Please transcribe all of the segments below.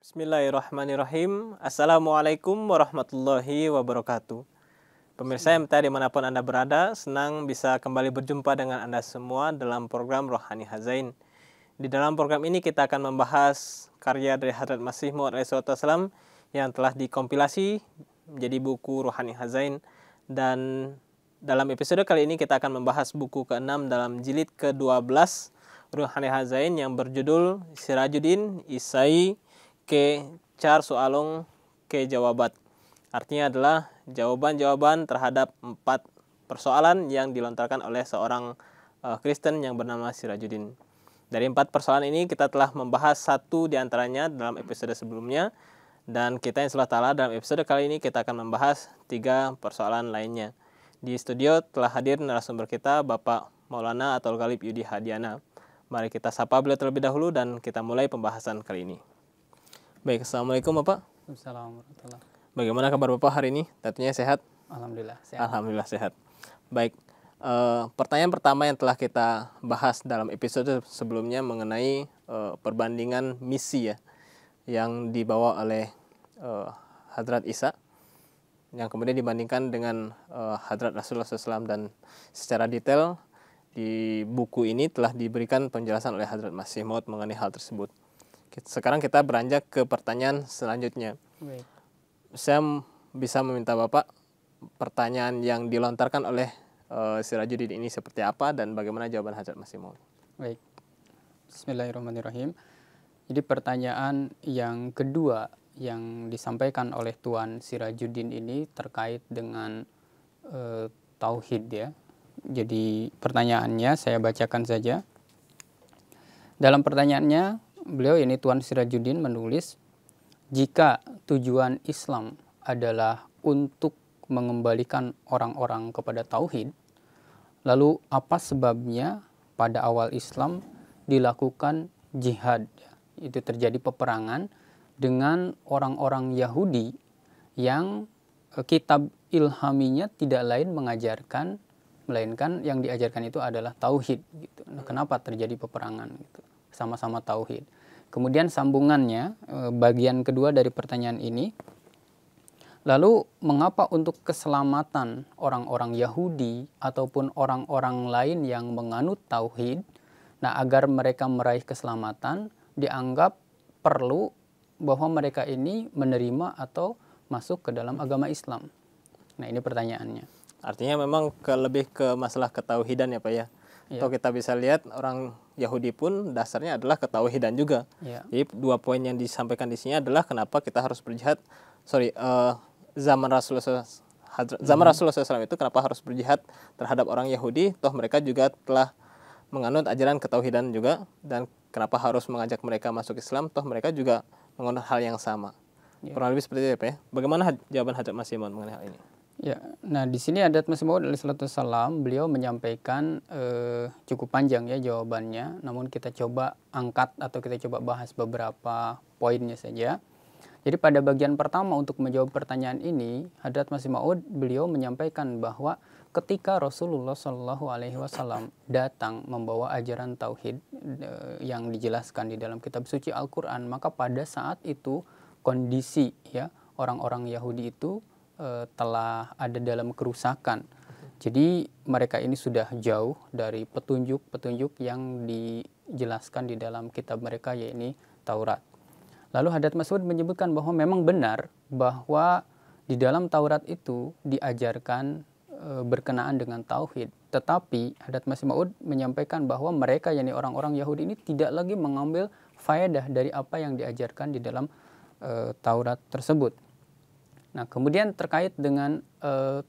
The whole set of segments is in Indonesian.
Bismillahirrahmanirrahim. Assalamualaikum warahmatullahi wabarakatuh. Pemirsa MTA dimanapun Anda berada, senang bisa kembali berjumpa dengan Anda semua dalam program Rohani Hazain. Di dalam program ini kita akan membahas karya dari Hadrat Masih Maud SAW yang telah dikompilasi menjadi buku Rohani Hazain. Dan dalam episode kali ini kita akan membahas buku ke-6 dalam jilid ke-12 Rohani Hazain yang berjudul Sirajuddin Isai ke Char Soalong ke Jawabat. Artinya adalah jawaban-jawaban terhadap 4 persoalan yang dilontarkan oleh seorang Kristen yang bernama Sirajuddin. Dari 4 persoalan ini kita telah membahas satu di antaranya dalam episode sebelumnya. Dan kita insya Allah ta'ala dalam episode kali ini kita akan membahas 3 persoalan lainnya. Di studio telah hadir narasumber kita Bapak Maulana Atul Ghalib Yudi Hadiana. Mari kita sapa beliau terlebih dahulu dan kita mulai pembahasan kali ini. Baik, Assalamualaikum Bapak. Assalamualaikum. Bagaimana kabar Bapak hari ini? Tentunya sehat? Alhamdulillah sehat. Alhamdulillah sehat. Baik, pertanyaan pertama yang telah kita bahas dalam episode sebelumnya mengenai perbandingan misi ya, yang dibawa oleh Hadrat Isa, yang kemudian dibandingkan dengan Hadrat Rasulullah SAW, dan secara detail di buku ini telah diberikan penjelasan oleh Hadrat Masih Maud mengenai hal tersebut. Sekarang kita beranjak ke pertanyaan selanjutnya. Baik. Saya bisa meminta Bapak pertanyaan yang dilontarkan oleh Sirajuddin ini seperti apa dan bagaimana jawaban Hadrat Masih Maud. Baik. Bismillahirrahmanirrahim. Jadi pertanyaan yang kedua yang disampaikan oleh Tuan Sirajuddin ini terkait dengan tauhid ya. Jadi pertanyaannya saya bacakan saja. Dalam pertanyaannya beliau ini Tuan Sirajuddin menulis, jika tujuan Islam adalah untuk mengembalikan orang-orang kepada tauhid, lalu apa sebabnya pada awal Islam dilakukan jihad? Itu terjadi peperangan dengan orang-orang Yahudi yang kitab ilhaminya tidak lain mengajarkan, melainkan yang diajarkan itu adalah tauhid. Gitu. Nah, kenapa terjadi peperangan? Gitu. Sama-sama tauhid. Kemudian sambungannya, bagian kedua dari pertanyaan ini, lalu mengapa untuk keselamatan orang-orang Yahudi ataupun orang-orang lain yang menganut tauhid, nah agar mereka meraih keselamatan, dianggap perlu bahwa mereka ini menerima atau masuk ke dalam agama Islam? Nah ini pertanyaannya. Artinya memang lebih ke masalah ketauhidan ya Pak ya. Ya. Atau kita bisa lihat orang Yahudi pun dasarnya adalah ketauhidan juga. Ya. Jadi 2 poin yang disampaikan di sini adalah kenapa kita harus berjihad. Zaman Rasulullah SAW itu kenapa harus berjihad terhadap orang Yahudi? Toh mereka juga telah menganut ajaran ketauhidan juga, dan kenapa harus mengajak mereka masuk Islam? Toh mereka juga menganut hal yang sama. Ya. Kurang lebih seperti itu ya Pak ya. Bagaimana jawaban Hadrat Masih Maud mengenai hal ini? Ya, nah di sini Hadrat Masih Maud alaihissalam beliau menyampaikan cukup panjang ya jawabannya. Namun kita coba angkat atau kita coba bahas beberapa poinnya saja. Jadi pada bagian pertama untuk menjawab pertanyaan ini, Hadrat Masih Maud beliau menyampaikan bahwa ketika Rasulullah SAW datang membawa ajaran tauhid yang dijelaskan di dalam kitab suci Al-Quran, maka pada saat itu kondisi ya orang-orang Yahudi itu telah ada dalam kerusakan. Jadi mereka ini sudah jauh dari petunjuk-petunjuk yang dijelaskan di dalam kitab mereka, yaitu Taurat. Lalu Hadrat Masih Maud menyebutkan bahwa memang benar bahwa di dalam Taurat itu diajarkan berkenaan dengan tauhid. Tetapi Hadrat Masih Maud menyampaikan bahwa mereka, yakni orang-orang Yahudi ini, tidak lagi mengambil faedah dari apa yang diajarkan di dalam Taurat tersebut. Nah, kemudian terkait dengan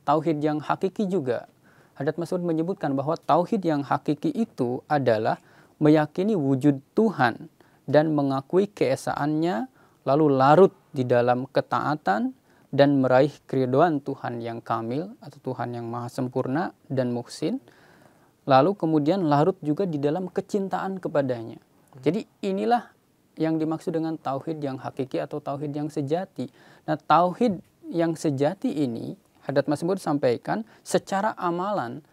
tauhid yang hakiki juga, Hadrat Masih Maud menyebutkan bahwa tauhid yang hakiki itu adalah meyakini wujud Tuhan dan mengakui keesaannya, lalu larut di dalam ketaatan dan meraih keridhaan Tuhan yang kamil atau Tuhan yang maha sempurna dan muhsin, lalu kemudian larut juga di dalam kecintaan kepadanya. Jadi inilah yang dimaksud dengan tauhid yang hakiki atau tauhid yang sejati. Nah, tauhid yang sejati ini Hadrat Masih Maud sampaikan secara amalan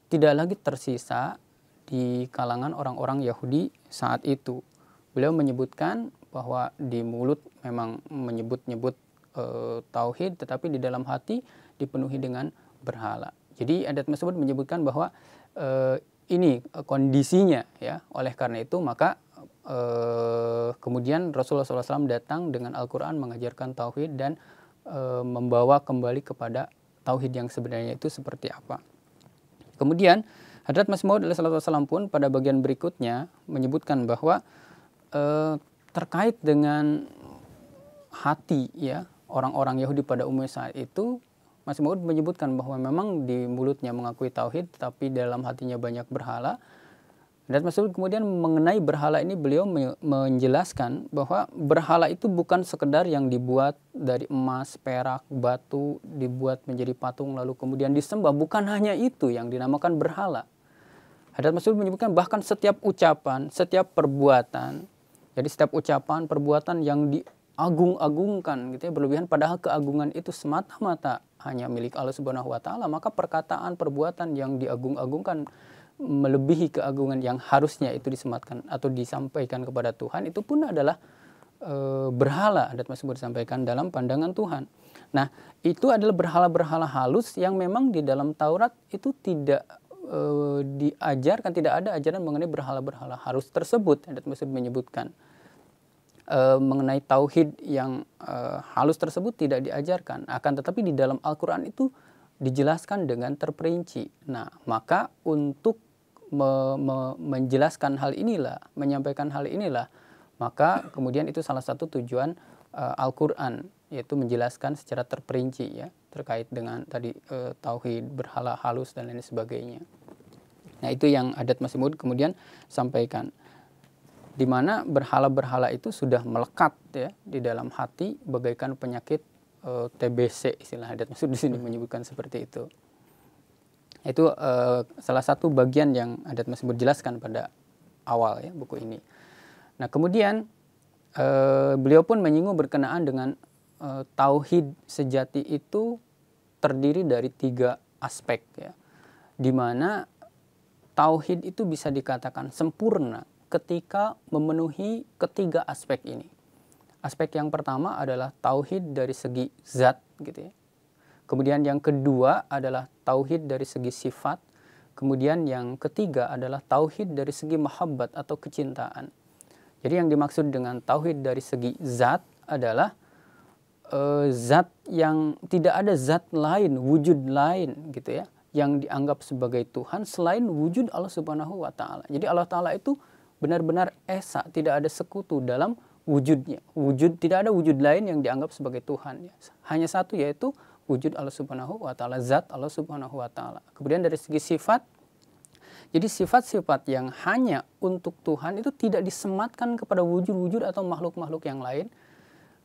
tidak lagi tersisa di kalangan orang-orang Yahudi saat itu. Beliau menyebutkan bahwa di mulut memang menyebut-nyebut tauhid, tetapi di dalam hati dipenuhi dengan berhala. Jadi adat tersebut menyebutkan bahwa ini kondisinya ya. Oleh karena itu maka kemudian Rasulullah SAW datang dengan Al-Quran mengajarkan tauhid dan membawa kembali kepada tauhid yang sebenarnya itu seperti apa. Kemudian Hadrat Masih Maud alaihissalam pun pada bagian berikutnya menyebutkan bahwa terkait dengan hati ya orang-orang Yahudi pada umumnya saat itu, Masih Maud menyebutkan bahwa memang di mulutnya mengakui tauhid tapi dalam hatinya banyak berhala. Dan Masih Maud kemudian mengenai berhala ini beliau menjelaskan bahwa berhala itu bukan sekedar yang dibuat dari emas, perak, batu, dibuat menjadi patung lalu kemudian disembah. Bukan hanya itu yang dinamakan berhala. Hadrat Masih Maud menyebutkan bahkan setiap ucapan, setiap perbuatan, jadi setiap ucapan, perbuatan yang diagung-agungkan gitu ya, berlebihan, padahal keagungan itu semata-mata hanya milik Allah Subhanahu wa taala, maka perkataan, perbuatan yang diagung-agungkan melebihi keagungan yang harusnya itu disematkan atau disampaikan kepada Tuhan, itu pun adalah berhala. Adat Masih Maud disampaikan dalam pandangan Tuhan. Nah, itu adalah berhala-berhala halus yang memang di dalam Taurat itu tidak diajarkan, tidak ada ajaran mengenai berhala-berhala halus tersebut. Adat Masih Maud menyebutkan mengenai tauhid yang halus tersebut tidak diajarkan. Akan tetapi di dalam Al-Quran itu dijelaskan dengan terperinci. Nah, maka untuk menjelaskan hal inilah, menyampaikan hal inilah, maka kemudian itu salah satu tujuan Al-Quran, yaitu menjelaskan secara terperinci ya terkait dengan tadi tauhid, berhala halus dan lain sebagainya. Nah, itu yang Adat Masih Maud kemudian sampaikan, di mana berhala-berhala itu sudah melekat ya di dalam hati bagaikan penyakit TBC, istilah Adat Masih Maud di sini menyebutkan seperti itu. Itu salah satu bagian yang Adat Masih Maud jelaskan pada awal ya buku ini. Nah, kemudian beliau pun menyinggung berkenaan dengan tauhid sejati itu terdiri dari 3 aspek ya, di mana tauhid itu bisa dikatakan sempurna ketika memenuhi ketiga aspek ini. Aspek yang pertama adalah tauhid dari segi zat gitu ya. Kemudian yang kedua adalah tauhid dari segi sifat. Kemudian yang ketiga adalah tauhid dari segi mahabbat atau kecintaan. Jadi yang dimaksud dengan tauhid dari segi zat adalah zat yang tidak ada zat lain, wujud lain gitu ya, yang dianggap sebagai Tuhan selain wujud Allah Subhanahu wa taala. Jadi Allah taala itu benar-benar esa, tidak ada sekutu dalam wujudnya. Tidak ada wujud lain yang dianggap sebagai Tuhan ya. Hanya satu, yaitu wujud Allah Subhanahu wa taala, zat Allah Subhanahu wa taala. Kemudian dari segi sifat, jadi sifat-sifat yang hanya untuk Tuhan itu tidak disematkan kepada wujud-wujud atau makhluk-makhluk yang lain.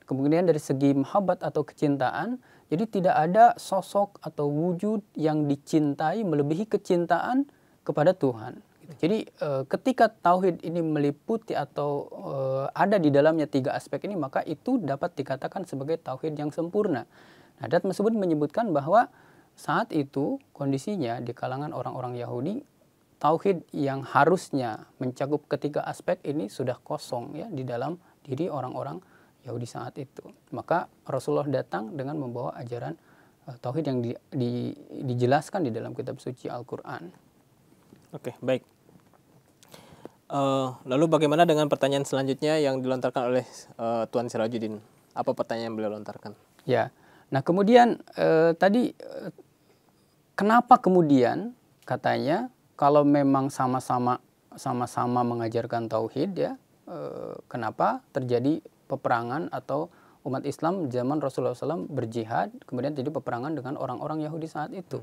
Kemudian dari segi mahabbat atau kecintaan, jadi tidak ada sosok atau wujud yang dicintai melebihi kecintaan kepada Tuhan. Jadi ketika tauhid ini meliputi atau ada di dalamnya 3 aspek ini, maka itu dapat dikatakan sebagai tauhid yang sempurna. Nah, Adat Masih Maud menyebutkan bahwa saat itu kondisinya di kalangan orang-orang Yahudi, tauhid yang harusnya mencakup ketiga aspek ini sudah kosong ya di dalam diri orang-orang Yahudi saat itu. Maka Rasulullah datang dengan membawa ajaran tauhid yang dijelaskan di dalam kitab suci Al-Quran. Oke, baik. Lalu bagaimana dengan pertanyaan selanjutnya yang dilontarkan oleh Tuan Sirajuddin? Apa pertanyaan yang beliau lontarkan? Ya, nah kemudian tadi kenapa kemudian katanya kalau memang sama-sama mengajarkan tauhid ya, kenapa terjadi peperangan atau umat Islam zaman Rasulullah SAW berjihad, kemudian terjadi peperangan dengan orang-orang Yahudi saat itu?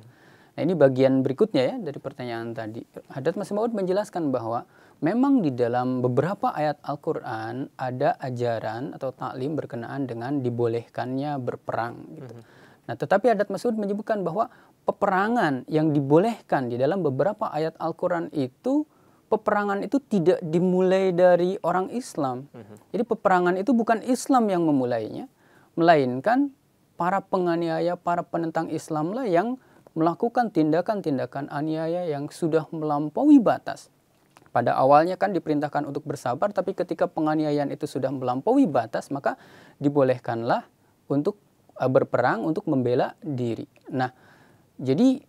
Nah, ini bagian berikutnya ya dari pertanyaan tadi. Hadrat Masih Maud menjelaskan bahwa memang di dalam beberapa ayat Al-Quran ada ajaran atau taklim berkenaan dengan dibolehkannya berperang gitu. Nah, tetapi Hadrat Masih Maud menyebutkan bahwa peperangan yang dibolehkan di dalam beberapa ayat Al-Quran itu, peperangan itu tidak dimulai dari orang Islam. Jadi peperangan itu bukan Islam yang memulainya, melainkan para penganiaya, para penentang Islamlah yang melakukan tindakan-tindakan aniaya yang sudah melampaui batas. pada awalnya kan diperintahkan untuk bersabar, tapi ketika penganiayaan itu sudah melampaui batas, maka dibolehkanlah untuk berperang untuk membela diri. Nah, jadi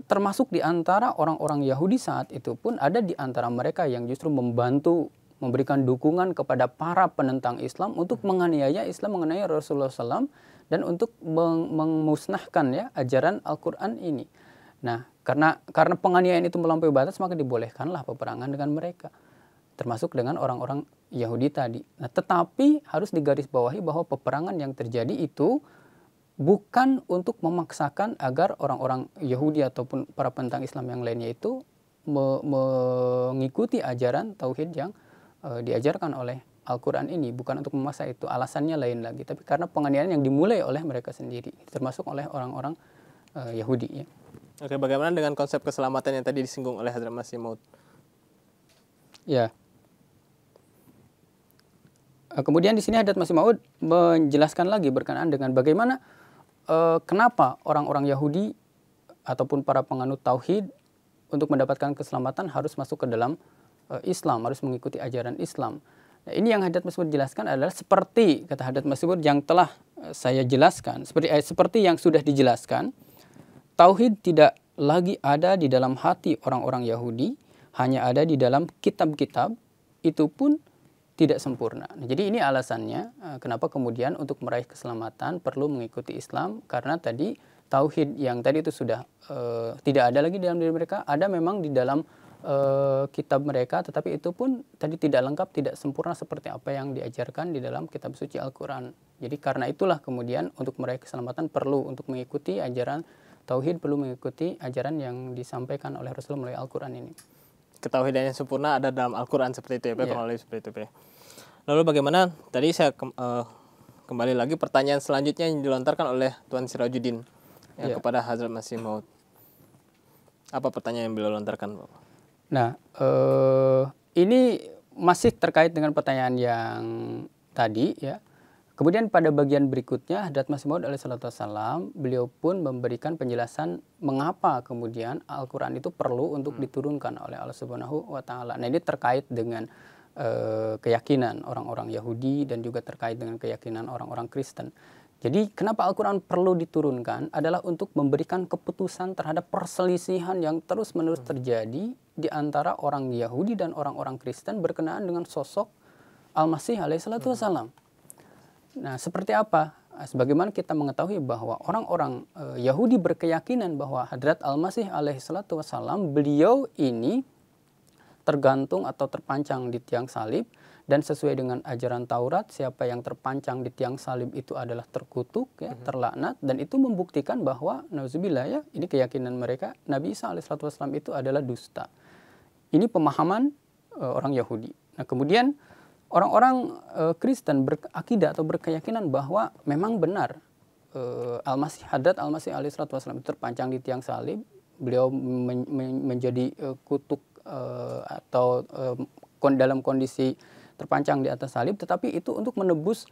termasuk di antara orang-orang Yahudi saat itu pun ada di antara mereka yang justru membantu memberikan dukungan kepada para penentang Islam untuk menganiaya Islam, menganiaya Rasulullah SAW, dan untuk memusnahkan ya ajaran Al-Quran ini. Nah, karena penganiayaan itu melampaui batas, maka dibolehkanlah peperangan dengan mereka, termasuk dengan orang-orang Yahudi tadi. Nah, tetapi harus digarisbawahi bahwa peperangan yang terjadi itu bukan untuk memaksakan agar orang-orang Yahudi ataupun para penentang Islam yang lainnya itu mengikuti ajaran tauhid yang diajarkan oleh Al-Quran ini. Bukan untuk memaksa, itu alasannya lain lagi, tapi karena penganiayaan yang dimulai oleh mereka sendiri, termasuk oleh orang-orang Yahudi ya. Oke, bagaimana dengan konsep keselamatan yang tadi disinggung oleh Hadrat Masih Maud? Ya. Kemudian di sini Hadrat Masih Maud menjelaskan lagi berkenaan dengan bagaimana kenapa orang-orang Yahudi ataupun para penganut tauhid untuk mendapatkan keselamatan harus masuk ke dalam Islam, harus mengikuti ajaran Islam. Nah, ini yang Hadrat Masih Maud jelaskan adalah seperti kata Hadrat Masih Maud yang telah saya jelaskan, seperti yang sudah dijelaskan, tauhid tidak lagi ada di dalam hati orang-orang Yahudi, hanya ada di dalam kitab-kitab, itu pun tidak sempurna. Nah, jadi ini alasannya kenapa kemudian untuk meraih keselamatan perlu mengikuti Islam, karena tadi tauhid yang tadi itu sudah tidak ada lagi dalam diri mereka, ada memang di dalam kitab mereka, tetapi itu pun tadi tidak lengkap, tidak sempurna seperti apa yang diajarkan di dalam kitab suci Al-Quran. Jadi karena itulah kemudian untuk meraih keselamatan perlu untuk mengikuti ajaran tauhid, perlu mengikuti ajaran yang disampaikan oleh Rasulullah melalui Al-Quran ini. Ketahuidan yang sempurna ada dalam Al-Quran seperti itu ya, kurang lebih seperti itu ya. Lalu bagaimana, tadi saya kembali lagi pertanyaan selanjutnya yang dilontarkan oleh Tuan Sirajuddin ya, kepada Hadrat Masih Maud. Apa pertanyaan yang beliau lontarkan, Bapak? Nah, ini masih terkait dengan pertanyaan yang tadi ya. Kemudian pada bagian berikutnya Hadrat Masih Maud alaihissalam beliau pun memberikan penjelasan mengapa kemudian Al-Quran itu perlu untuk diturunkan oleh Allah Subhanahu wa Ta'ala. Nah, ini terkait dengan keyakinan orang-orang Yahudi dan juga terkait dengan keyakinan orang-orang Kristen. Jadi kenapa Al-Quran perlu diturunkan adalah untuk memberikan keputusan terhadap perselisihan yang terus-menerus terjadi di antara orang Yahudi dan orang-orang Kristen berkenaan dengan sosok Al-Masih alaihissalatu wassalam. Nah, seperti apa? Sebagaimana kita mengetahui bahwa orang-orang Yahudi berkeyakinan bahwa Hadrat Al-Masih alaihissalatu wassalam, beliau ini tergantung atau terpancang di tiang salib, dan sesuai dengan ajaran Taurat, siapa yang terpancang di tiang salib itu adalah terkutuk, ya, terlaknat, dan itu membuktikan bahwa, nauzubillah ya, ini keyakinan mereka, Nabi Isa alaihissalatu wassalam itu adalah dusta. Ini pemahaman orang Yahudi. Nah, kemudian orang-orang Kristen berakidah atau berkeyakinan bahwa memang benar Hadrat Al-Masih alaihissalatu wassalam itu terpancang di tiang salib, beliau menjadi kutuk atau dalam kondisi terpancang di atas salib, tetapi itu untuk menebus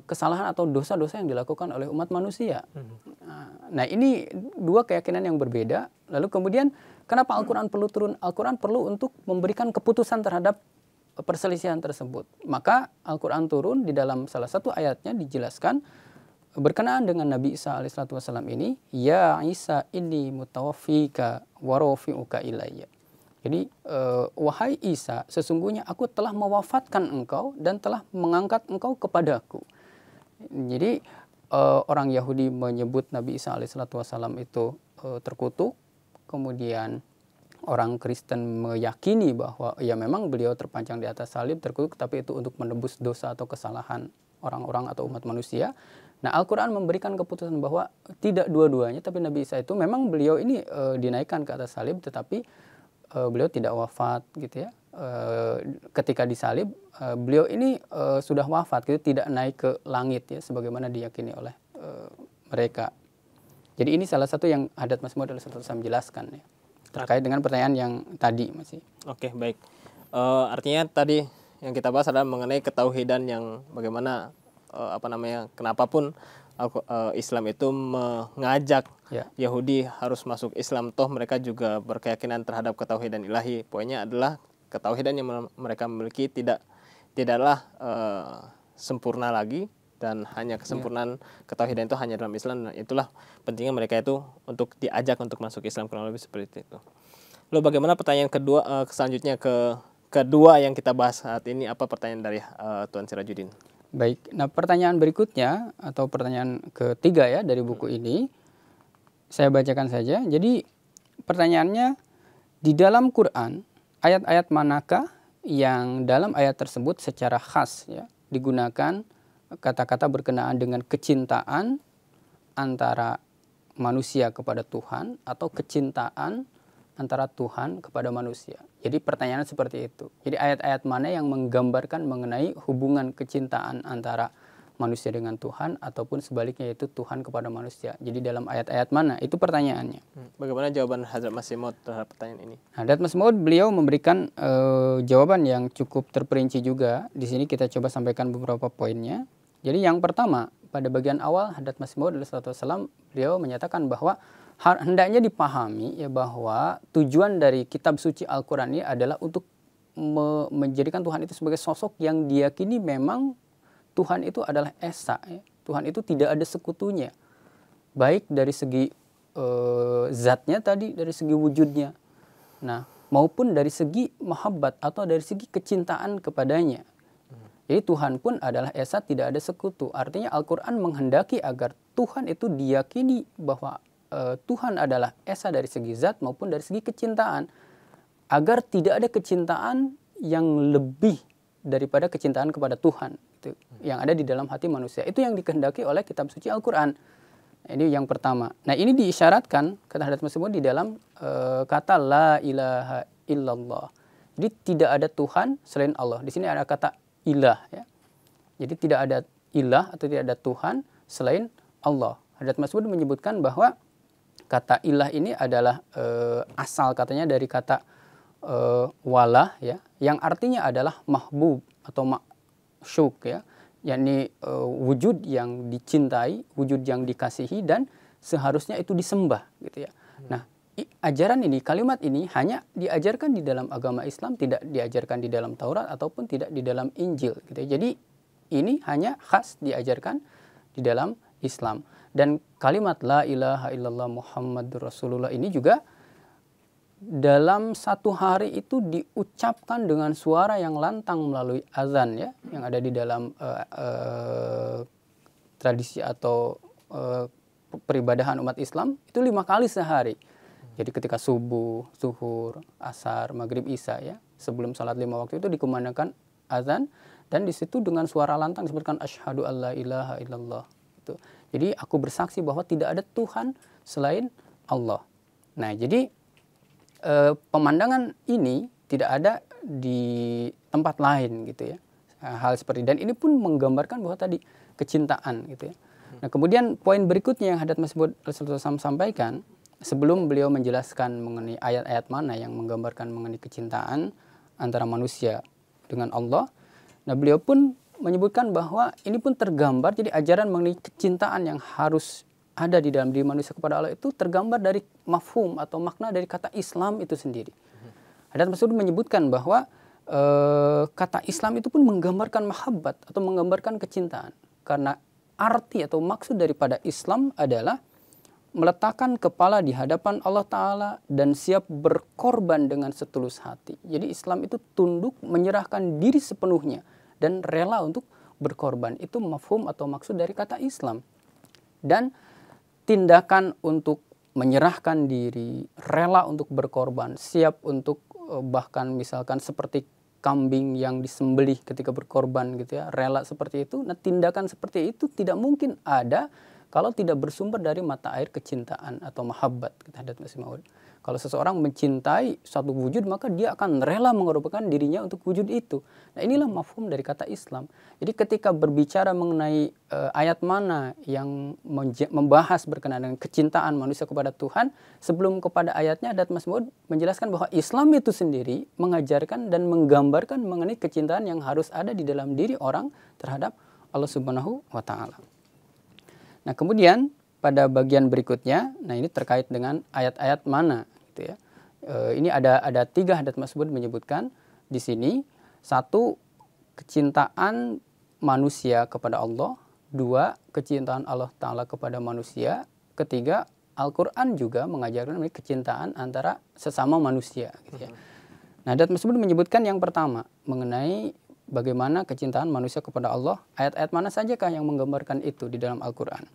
kesalahan atau dosa-dosa yang dilakukan oleh umat manusia. Nah, ini dua keyakinan yang berbeda. Lalu kemudian kenapa Al-Quran perlu turun? Al-Quran perlu untuk memberikan keputusan terhadap perselisihan tersebut. Maka Al-Quran turun, di dalam salah satu ayatnya dijelaskan berkenaan dengan Nabi Isa alaihissalatu wassalam ini, ya Isa inni mutawaffika wa rafi'uka ilayya. Jadi wahai Isa, sesungguhnya aku telah mewafatkan engkau dan telah mengangkat engkau kepadaku. Jadi orang Yahudi menyebut Nabi Isa alaihissalatu wassalam itu terkutuk. Kemudian orang Kristen meyakini bahwa ya memang beliau terpancang di atas salib, terkutuk, tapi itu untuk menebus dosa atau kesalahan orang-orang atau umat manusia. Nah, Al-Quran memberikan keputusan bahwa tidak dua-duanya, tapi Nabi Isa itu memang beliau ini dinaikkan ke atas salib, tetapi beliau tidak wafat gitu ya. Ketika disalib, beliau ini sudah wafat gitu, tidak naik ke langit ya, sebagaimana diyakini oleh mereka. Jadi ini salah satu yang Hadrat Masih Maud alaihissalam jelaskan ya, terkait dengan pertanyaan yang tadi masih. Oke, baik. Artinya tadi yang kita bahas adalah mengenai ketauhidan yang bagaimana kenapa pun Islam itu mengajak Ya. Yahudi harus masuk Islam, toh mereka juga berkeyakinan terhadap ketauhidan ilahi. Poinnya adalah ketauhidan yang mereka miliki tidaklah sempurna lagi, dan hanya kesempurnaan ketauhidan itu hanya dalam Islam. Dan itulah pentingnya mereka itu untuk diajak untuk masuk Islam, kurang lebih seperti itu. Lalu bagaimana pertanyaan kedua, selanjutnya kedua yang kita bahas saat ini, apa pertanyaan dari Tuan Sirajuddin? Baik, nah pertanyaan berikutnya atau pertanyaan ketiga ya dari buku ini, saya bacakan saja. Jadi pertanyaannya, di dalam Quran, ayat-ayat manakah yang dalam ayat tersebut secara khas ya digunakan kata-kata berkenaan dengan kecintaan antara manusia kepada Tuhan atau kecintaan antara Tuhan kepada manusia. Jadi pertanyaannya seperti itu. Jadi ayat-ayat mana yang menggambarkan mengenai hubungan kecintaan antara manusia dengan Tuhan ataupun sebaliknya, yaitu Tuhan kepada manusia. Jadi dalam ayat-ayat mana? Itu pertanyaannya. Bagaimana jawaban Hazrat Masih Maud terhadap pertanyaan ini? Hazrat Masih Maud beliau memberikan jawaban yang cukup terperinci juga. Di sini kita coba sampaikan beberapa poinnya. Jadi yang pertama, pada bagian awal Hazrat Masih Maud alaihissalam beliau menyatakan bahwa hendaknya dipahami ya bahwa tujuan dari kitab suci Al-Quran ini adalah untuk menjadikan Tuhan itu sebagai sosok yang diyakini memang Tuhan itu adalah esa, ya. Tuhan itu tidak ada sekutunya, baik dari segi zatnya tadi, dari segi wujudnya, nah maupun dari segi mahabbat atau dari segi kecintaan kepadanya. Jadi Tuhan pun adalah esa, tidak ada sekutu. Artinya Al-Quran menghendaki agar Tuhan itu diyakini bahwa Tuhan adalah esa dari segi zat maupun dari segi kecintaan, agar tidak ada kecintaan yang lebih daripada kecintaan kepada Tuhan itu yang ada di dalam hati manusia. Itu yang dikehendaki oleh kitab suci Al-Quran. Ini yang pertama. Nah ini diisyaratkan kata Hazrat Masih Maud di dalam kata la ilaha illallah. Jadi tidak ada Tuhan selain Allah. Di sini ada kata ilah ya. Jadi tidak ada ilah atau tidak ada Tuhan selain Allah. Hazrat Masih Maud menyebutkan bahwa kata ilah ini adalah asal katanya dari kata walah ya, yang artinya adalah mahbub atau masyuk ya, yakni wujud yang dicintai, wujud yang dikasihi dan seharusnya itu disembah gitu ya. Nah, ajaran ini, kalimat ini hanya diajarkan di dalam agama Islam, tidak diajarkan di dalam Taurat ataupun tidak di dalam Injil gitu ya. Jadi ini hanya khas diajarkan di dalam Islam. Dan kalimat la ilaha illallah Muhammadur Rasulullah ini juga dalam satu hari itu diucapkan dengan suara yang lantang melalui azan ya, yang ada di dalam tradisi atau peribadahan umat Islam itu 5 kali sehari. Jadi ketika subuh, zuhur, asar, maghrib, isya ya, sebelum salat 5 waktu itu dikumandangkan azan, dan di situ dengan suara lantang disebutkan asyhadu alla ilaha illallah. Itu. Jadi aku bersaksi bahwa tidak ada Tuhan selain Allah. Nah jadi pemandangan ini tidak ada di tempat lain gitu ya, hal seperti, dan ini pun menggambarkan bahwa tadi kecintaan gitu ya. Nah kemudian poin berikutnya yang Hazrat Masih Maud sampaikan sebelum beliau menjelaskan mengenai ayat-ayat mana yang menggambarkan mengenai kecintaan antara manusia dengan Allah. Nah beliau pun menyebutkan bahwa ini pun tergambar, jadi ajaran mengenai kecintaan yang harus ada di dalam diri manusia kepada Allah itu tergambar dari mafhum atau makna dari kata Islam itu sendiri. Hazrat Masih Maud menyebutkan bahwa kata Islam itu pun menggambarkan mahabbat atau menggambarkan kecintaan. Karena arti atau maksud daripada Islam adalah meletakkan kepala di hadapan Allah Ta'ala dan siap berkorban dengan setulus hati. Jadi Islam itu tunduk, menyerahkan diri sepenuhnya dan rela untuk berkorban. Itu mafhum atau maksud dari kata Islam. Dan tindakan untuk menyerahkan diri, rela untuk berkorban, siap untuk bahkan misalkan seperti kambing yang disembelih ketika berkorban gitu ya, rela seperti itu. Nah tindakan seperti itu tidak mungkin ada kalau tidak bersumber dari mata air kecintaan atau mahabbat, kata Hazrat Masih Maud. Kalau seseorang mencintai suatu wujud, maka dia akan rela mengorbankan dirinya untuk wujud itu. Nah inilah mafhum dari kata Islam. Jadi ketika berbicara mengenai ayat mana yang membahas berkenaan dengan kecintaan manusia kepada Tuhan, sebelum kepada ayatnya Hazrat Masih Maud menjelaskan bahwa Islam itu sendiri mengajarkan dan menggambarkan mengenai kecintaan yang harus ada di dalam diri orang terhadap Allah Subhanahu wa Ta'ala. Nah, kemudian pada bagian berikutnya, nah ini terkait dengan ayat-ayat mana gitu ya. Ini ada 3 hadat tersebut menyebutkan di sini. 1, kecintaan manusia kepada Allah. 2, kecintaan Allah Ta'ala kepada manusia. 3, Al-Quran juga mengajarkan kecintaan antara sesama manusia gitu ya. Nah, hadat tersebut menyebutkan yang pertama mengenai bagaimana kecintaan manusia kepada Allah. Ayat-ayat mana sajakah yang menggambarkan itu di dalam Al-Quran?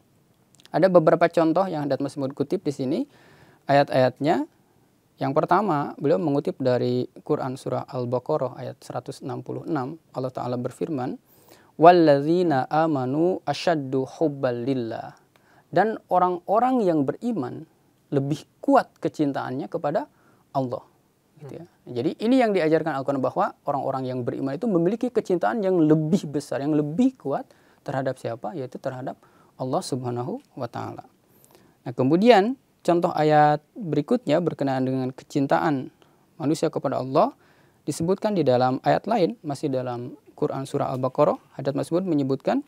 Ada beberapa contoh yang hadat tersebut kutip di sini ayat-ayatnya. Yang pertama, beliau mengutip dari Quran surah Al-Baqarah ayat 166. Allah Ta'ala berfirman, "Walladzina amanu asyaddu hubbal lillah." Dan orang-orang yang beriman lebih kuat kecintaannya kepada Allah. Gitu ya. Jadi ini yang diajarkan Al-Quran, bahwa orang-orang yang beriman itu memiliki kecintaan yang lebih besar, yang lebih kuat terhadap siapa? Yaitu terhadap Allah Subhanahu wa Ta'ala. Nah, kemudian contoh ayat berikutnya berkenaan dengan kecintaan manusia kepada Allah disebutkan di dalam ayat lain, masih dalam Quran surah Al-Baqarah. Hadat tersebut menyebutkan,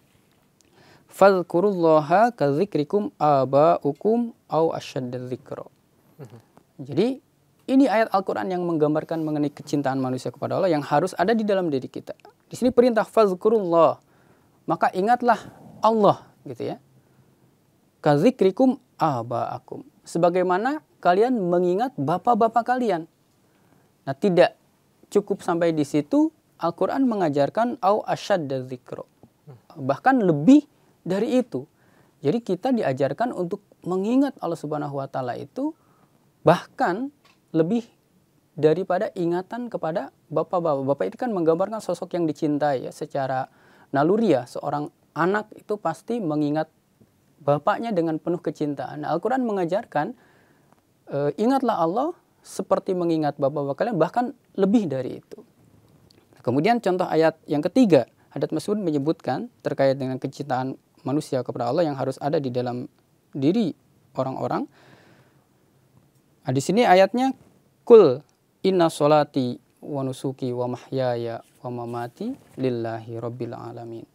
"Fadhkurullaha kadzikrikum aba'ukum au asyadda dzikra." Jadi ini ayat Al-Quran yang menggambarkan mengenai kecintaan manusia kepada Allah yang harus ada di dalam diri kita. Di sini perintah fadhkurullah, maka ingatlah Allah gitu ya. Kadzikrikum aba'akum, sebagaimana kalian mengingat bapak-bapak kalian. Nah, tidak cukup sampai di situ, Al-Quran mengajarkan au asyadda dzikra, bahkan lebih dari itu. Jadi kita diajarkan untuk mengingat Allah Subhanahu wa Ta'ala itu bahkan lebih daripada ingatan kepada bapak-bapak. Bapak itu kan menggambarkan sosok yang dicintai ya, secara naluriah. Seorang anak itu pasti mengingat bapaknya dengan penuh kecintaan. Nah, Al-Quran mengajarkan ingatlah Allah seperti mengingat bapak-bapak kalian, bahkan lebih dari itu. Kemudian contoh ayat yang ketiga, hadat tersebut menyebutkan terkait dengan kecintaan manusia kepada Allah yang harus ada di dalam diri orang-orang. Nah, di sini ayatnya, "Kul inna sholati wa nusuki wa mahyaya wa mamati lillahi rabbil alamin."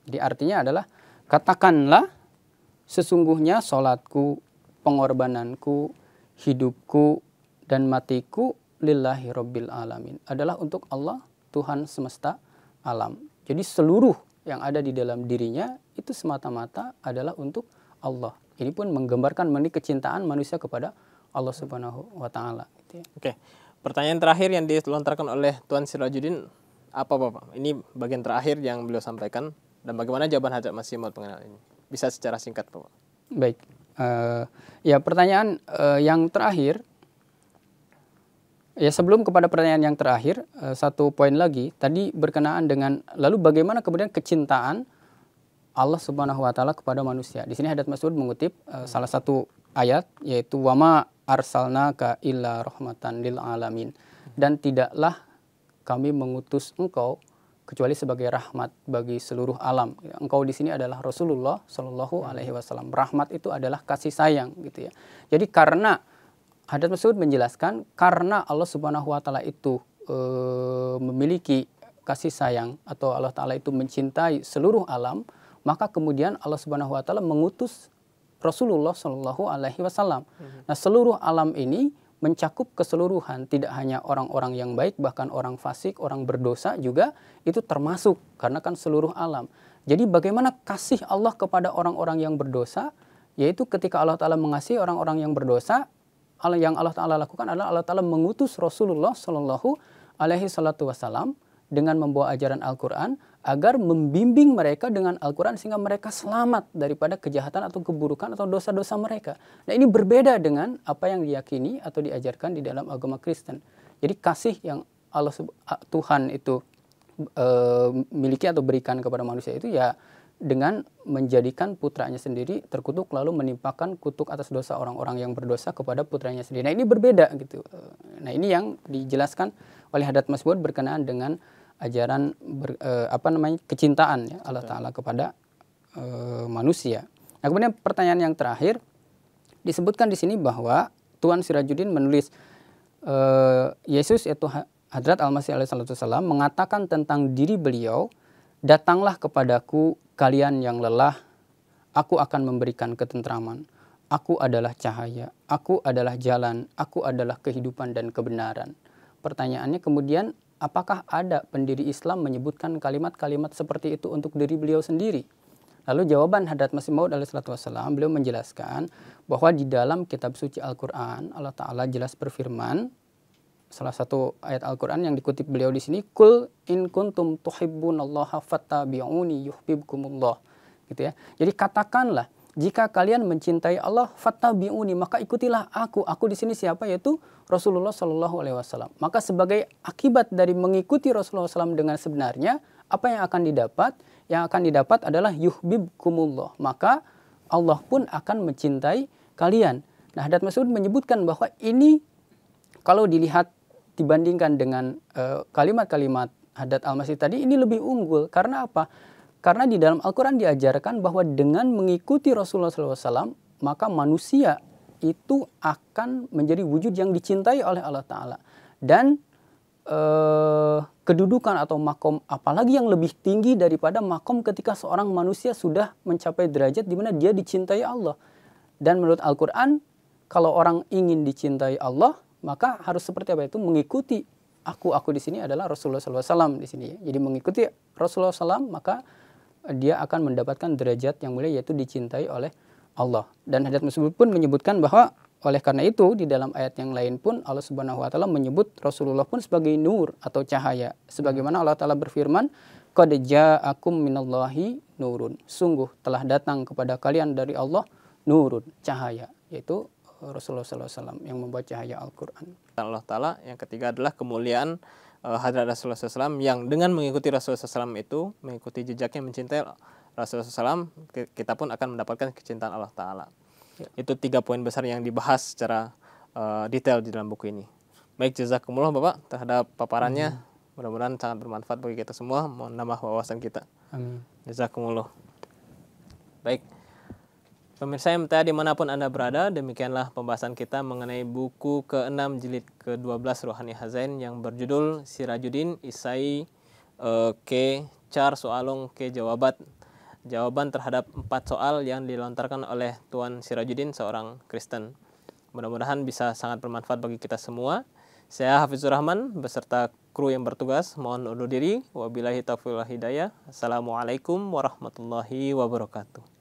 Jadi artinya adalah, katakanlah sesungguhnya sholatku, pengorbananku, hidupku, dan matiku lillahi rabbil alamin, adalah untuk Allah, Tuhan semesta alam. Jadi seluruh yang ada di dalam dirinya itu semata-mata adalah untuk Allah. Ini pun menggambarkan mengenai kecintaan manusia kepada Allah Subhanahu wa Ta'ala. Gitu ya. Oke, pertanyaan terakhir yang dilontarkan oleh Tuan Sirajuddin apa Bapak? Ini bagian terakhir yang beliau sampaikan, dan bagaimana jawaban Hadat Masih Maud mengenai ini? Bisa secara singkat Bapak. Baik, ya pertanyaan yang terakhir, ya sebelum kepada pertanyaan yang terakhir, satu poin lagi tadi berkenaan dengan lalu bagaimana kemudian kecintaan Allah Subhanahu wa Ta'ala kepada manusia. Di sini Hadat Mas'ud mengutip salah satu ayat, yaitu wama arsalnaka illa rahmatan lil alamin, dan tidaklah kami mengutus engkau kecuali sebagai rahmat bagi seluruh alam. Engkau di sini adalah Rasulullah Shallallahu Alaihi Wasallam. Rahmat itu adalah kasih sayang, gitu ya. Jadi karena Hadat tersebut menjelaskan, karena Allah Subhanahu Wa Taala itu memiliki kasih sayang, atau Allah Taala itu mencintai seluruh alam, maka kemudian Allah Subhanahu Wa Taala mengutus Rasulullah Shallallahu Alaihi Wasallam. Nah, seluruh alam ini mencakup keseluruhan, tidak hanya orang-orang yang baik, bahkan orang fasik, orang berdosa juga itu termasuk, karena kan seluruh alam. Jadi bagaimana kasih Allah kepada orang-orang yang berdosa, yaitu ketika Allah Ta'ala mengasihi orang-orang yang berdosa, yang Allah Ta'ala lakukan adalah Allah Ta'ala mengutus Rasulullah Shallallahu Alaihi Wasallam dengan membawa ajaran Al-Quran, agar membimbing mereka dengan Al-Quran sehingga mereka selamat daripada kejahatan atau keburukan atau dosa-dosa mereka. Nah, ini berbeda dengan apa yang diyakini atau diajarkan di dalam agama Kristen. Jadi kasih yang Allah Tuhan itu miliki atau berikan kepada manusia itu ya dengan menjadikan putranya sendiri terkutuk, lalu menimpakan kutuk atas dosa orang-orang yang berdosa kepada putranya sendiri. Nah, ini berbeda gitu. Nah, ini yang dijelaskan oleh Hadat Mas'ud berkenaan dengan ajaran kecintaan ya Allah Ta'ala kepada manusia. Nah, kemudian pertanyaan yang terakhir disebutkan di sini bahwa Tuan Sirajuddin menulis Yesus yaitu Hadrat Al-Masih alaihissalam mengatakan tentang diri beliau, "Datanglah kepadaku kalian yang lelah, Aku akan memberikan ketentraman. Aku adalah cahaya. Aku adalah jalan. Aku adalah kehidupan dan kebenaran. Pertanyaannya kemudian, apakah ada pendiri Islam menyebutkan kalimat-kalimat seperti itu untuk diri beliau sendiri? Lalu jawaban Hadrat Masih Maud alaihissalam, beliau menjelaskan bahwa di dalam kitab suci Al-Quran, Allah Ta'ala jelas berfirman, salah satu ayat Al-Quran yang dikutip beliau di sini, Kul in kuntum tuhibbunallaha fattabi'uni yuhibbukumullah. Gitu ya. Jadi katakanlah, jika kalian mencintai Allah, fattabi'uni, maka ikutilah aku. Aku di sini siapa? Yaitu Rasulullah Shallallahu Alaihi Wasallam. Maka sebagai akibat dari mengikuti Rasulullah SAW dengan sebenarnya, apa yang akan didapat? Yang akan didapat adalah yuhibbukumullah. Maka Allah pun akan mencintai kalian. Nah, Hadrat Mas'ud menyebutkan bahwa ini kalau dilihat dibandingkan dengan kalimat-kalimat Hadrat Al-Masih tadi, ini lebih unggul. Karena apa? Karena di dalam Al-Quran diajarkan bahwa dengan mengikuti Rasulullah SAW, maka manusia itu akan menjadi wujud yang dicintai oleh Allah Ta'ala. Dan kedudukan atau makom apalagi yang lebih tinggi daripada makom ketika seorang manusia sudah mencapai derajat di mana dia dicintai Allah. Dan menurut Al-Quran, kalau orang ingin dicintai Allah, maka harus seperti apa itu? Mengikuti aku di sini adalah Rasulullah SAW di sini. Jadi mengikuti Rasulullah SAW, maka dia akan mendapatkan derajat yang mulia, yaitu dicintai oleh Allah. Dan Hadrat Mas'ud pun menyebutkan bahwa oleh karena itu di dalam ayat yang lain pun Allah Subhanahu wa taala menyebut Rasulullah pun sebagai nur atau cahaya. Sebagaimana Allah Taala berfirman, "Qad ja'akum minallahi nurun." Sungguh telah datang kepada kalian dari Allah nurun, cahaya, yaitu Rasulullah SAW yang membawa cahaya Al-Quran. Allah Ta'ala. Yang ketiga adalah kemuliaan Hadrat Rasulullah SAW yang dengan mengikuti Rasulullah SAW itu, mengikuti jejaknya, mencintai Rasulullah SAW, kita pun akan mendapatkan kecintaan Allah Ta'ala. Ya. Itu 3 poin besar yang dibahas secara detail di dalam buku ini. Baik, jazakumullah Bapak terhadap paparannya. Mudah-mudahan sangat bermanfaat bagi kita semua, menambah wawasan kita. Amin. Jazakumullah. Baik, pemirsa MTA dimanapun Anda berada, demikianlah pembahasan kita mengenai buku ke-6 jilid ke-12 Rohani Hazain yang berjudul Sirajuddin Isai ke Char Soalong ke Jawabat. Jawaban terhadap 4 soal yang dilontarkan oleh Tuan Sirajuddin, seorang Kristen. Mudah-mudahan bisa sangat bermanfaat bagi kita semua. Saya Hafizur Rahman beserta kru yang bertugas mohon undur diri. Wabillahi taufiq wal hidayah. Assalamualaikum warahmatullahi wabarakatuh.